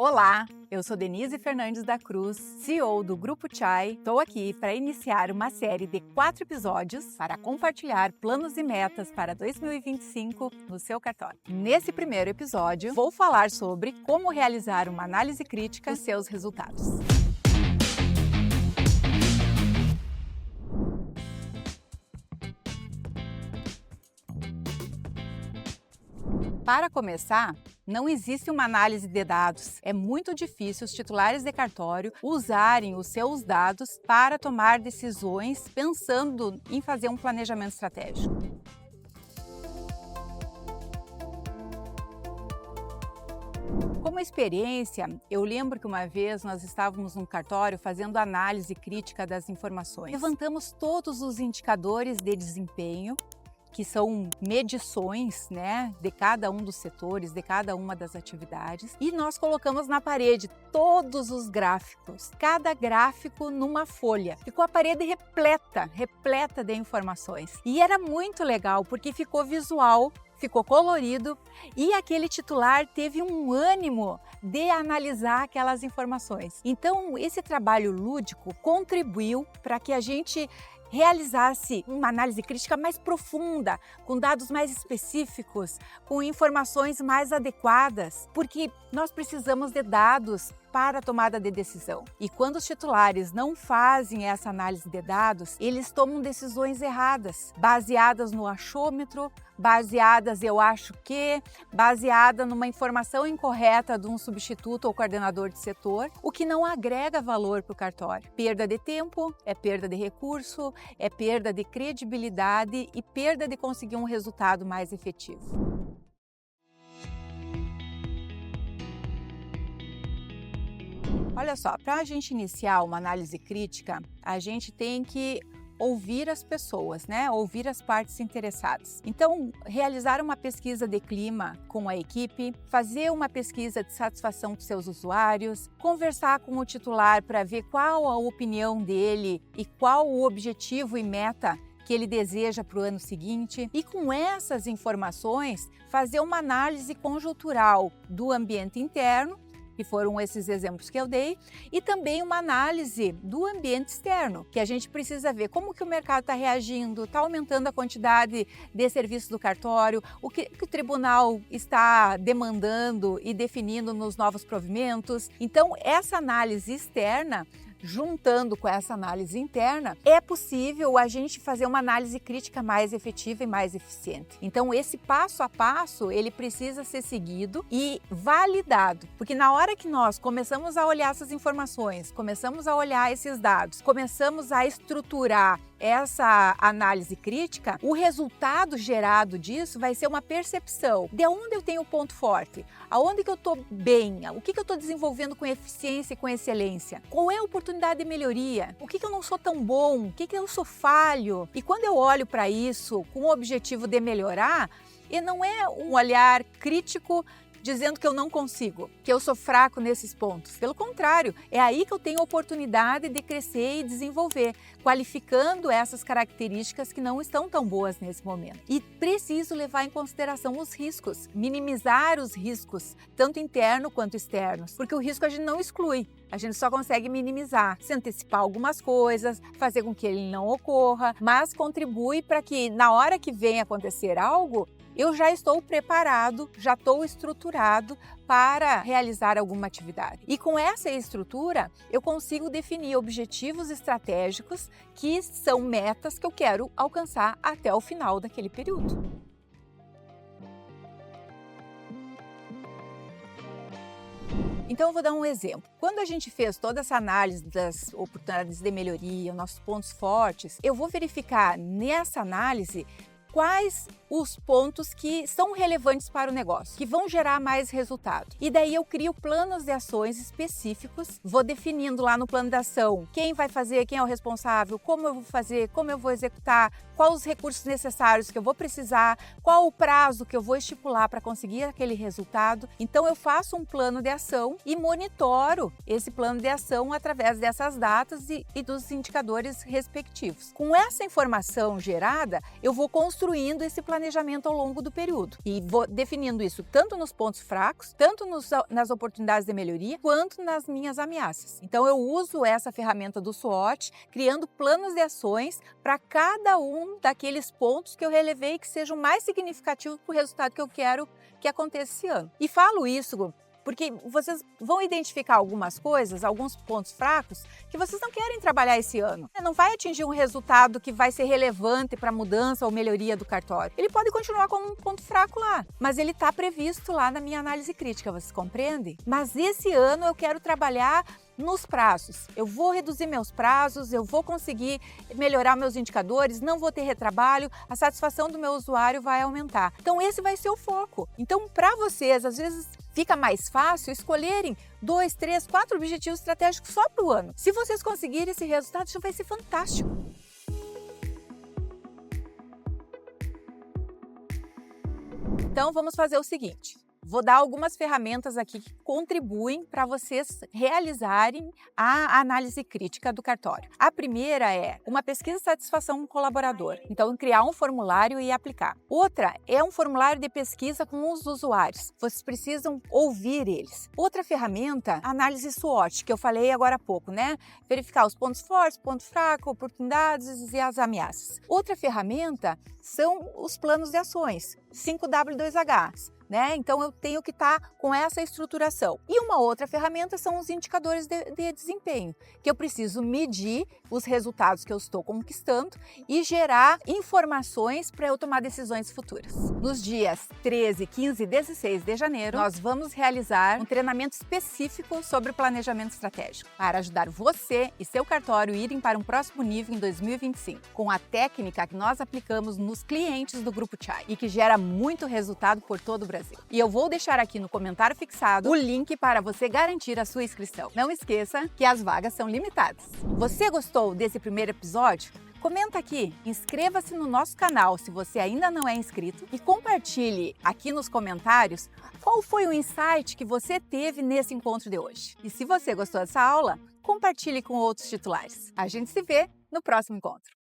Olá, eu sou Denise Fernandes da Cruz, CEO do Grupo Chai. Estou aqui para iniciar uma série de 4 episódios para compartilhar planos e metas para 2025 no seu cartório. Nesse primeiro episódio, vou falar sobre como realizar uma análise crítica dos seus resultados. Para começar, não existe uma análise de dados. É muito difícil os titulares de cartório usarem os seus dados para tomar decisões pensando em fazer um planejamento estratégico. Como experiência, eu lembro que uma vez nós estávamos num cartório fazendo análise crítica das informações. Levantamos todos os indicadores de desempenho, que são medições, de cada um dos setores, de cada uma das atividades, e nós colocamos na parede todos os gráficos, cada gráfico numa folha. Ficou a parede repleta de informações. E era muito legal porque ficou visual, ficou colorido e aquele titular teve um ânimo de analisar aquelas informações. Então, esse trabalho lúdico contribuiu para que a gente realizasse uma análise crítica mais profunda, com dados mais específicos, com informações mais adequadas, porque nós precisamos de dados para a tomada de decisão. E quando os titulares não fazem essa análise de dados, eles tomam decisões erradas, baseadas no achômetro, baseadas eu acho que, baseada numa informação incorreta de um substituto ou coordenador de setor, o que não agrega valor para o cartório. Perda de tempo, é perda de recurso, é perda de credibilidade e perda de conseguir um resultado mais efetivo. Olha só, para a gente iniciar uma análise crítica, a gente tem que ouvir as pessoas, ouvir as partes interessadas. Então, realizar uma pesquisa de clima com a equipe, fazer uma pesquisa de satisfação dos seus usuários, conversar com o titular para ver qual a opinião dele e qual o objetivo e meta que ele deseja para o ano seguinte, e com essas informações fazer uma análise conjuntural do ambiente interno, que foram esses exemplos que eu dei, e também uma análise do ambiente externo, que a gente precisa ver como que o mercado está reagindo, está aumentando a quantidade de serviços do cartório, o que o tribunal está demandando e definindo nos novos provimentos. Então, essa análise externa, juntando com essa análise interna, é possível a gente fazer uma análise crítica mais efetiva e mais eficiente. Então, esse passo a passo, ele precisa ser seguido e validado, porque na hora que nós começamos a olhar essas informações, começamos a olhar esses dados, começamos a estruturar essa análise crítica, o resultado gerado disso vai ser uma percepção de onde eu tenho ponto forte, aonde que eu estou bem, o que eu estou desenvolvendo com eficiência e com excelência, qual é a oportunidade de melhoria, o que eu não sou tão bom, o que eu sou falho. E quando eu olho para isso com o objetivo de melhorar, e não é um olhar crítico dizendo que eu não consigo, que eu sou fraco nesses pontos. Pelo contrário, é aí que eu tenho oportunidade de crescer e desenvolver, qualificando essas características que não estão tão boas nesse momento. E preciso levar em consideração os riscos, minimizar os riscos, tanto interno quanto externos, porque o risco a gente não exclui. A gente só consegue minimizar, se antecipar algumas coisas, fazer com que ele não ocorra, mas contribui para que na hora que vem acontecer algo, eu já estou preparado, já estou estruturado para realizar alguma atividade. E com essa estrutura, eu consigo definir objetivos estratégicos que são metas que eu quero alcançar até o final daquele período. Então, eu vou dar um exemplo. Quando a gente fez toda essa análise das oportunidades de melhoria, nossos pontos fortes, eu vou verificar nessa análise quais os pontos que são relevantes para o negócio, que vão gerar mais resultado. E daí eu crio planos de ações específicos, vou definindo lá no plano de ação quem vai fazer, quem é o responsável, como eu vou fazer, como eu vou executar, quais os recursos necessários que eu vou precisar, qual o prazo que eu vou estipular para conseguir aquele resultado. Então eu faço um plano de ação e monitoro esse plano de ação através dessas datas e dos indicadores respectivos. Com essa informação gerada, eu vou construindo esse planejamento planejamento ao longo do período. E vou definindo isso tanto nos pontos fracos, tanto nas oportunidades de melhoria, quanto nas minhas ameaças. Então eu uso essa ferramenta do SWOT, criando planos de ações para cada um daqueles pontos que eu relevei que sejam mais significativos para o resultado que eu quero que aconteça esse ano. E falo isso porque vocês vão identificar algumas coisas, alguns pontos fracos, que vocês não querem trabalhar esse ano. Não vai atingir um resultado que vai ser relevante para a mudança ou melhoria do cartório. Ele pode continuar como um ponto fraco lá, mas ele está previsto lá na minha análise crítica, vocês compreendem? Mas esse ano eu quero trabalhar nos prazos. Eu vou reduzir meus prazos, eu vou conseguir melhorar meus indicadores, não vou ter retrabalho, a satisfação do meu usuário vai aumentar. Então esse vai ser o foco. Então para vocês, às vezes fica mais fácil escolherem 2, 3, 4 objetivos estratégicos só para o ano. Se vocês conseguirem esse resultado, isso vai ser fantástico. Então vamos fazer o seguinte. Vou dar algumas ferramentas aqui que contribuem para vocês realizarem a análise crítica do cartório. A primeira é uma pesquisa de satisfação com o colaborador. Então, criar um formulário e aplicar. Outra é um formulário de pesquisa com os usuários. Vocês precisam ouvir eles. Outra ferramenta, análise SWOT, que eu falei agora há pouco, né? Verificar os pontos fortes, pontos fracos, oportunidades e as ameaças. Outra ferramenta são os planos de ações, 5W2H. Então, eu tenho que estar com essa estruturação. E uma outra ferramenta são os indicadores de desempenho, que eu preciso medir os resultados que eu estou conquistando e gerar informações para eu tomar decisões futuras. Nos dias 13, 15 e 16 de janeiro, nós vamos realizar um treinamento específico sobre planejamento estratégico para ajudar você e seu cartório a irem para um próximo nível em 2025, com a técnica que nós aplicamos nos clientes do Grupo Chai e que gera muito resultado por todo o Brasil. E eu vou deixar aqui no comentário fixado o link para você garantir a sua inscrição. Não esqueça que as vagas são limitadas. Você gostou desse primeiro episódio? Comenta aqui, inscreva-se no nosso canal se você ainda não é inscrito e compartilhe aqui nos comentários qual foi o insight que você teve nesse encontro de hoje. E se você gostou dessa aula, compartilhe com outros titulares. A gente se vê no próximo encontro.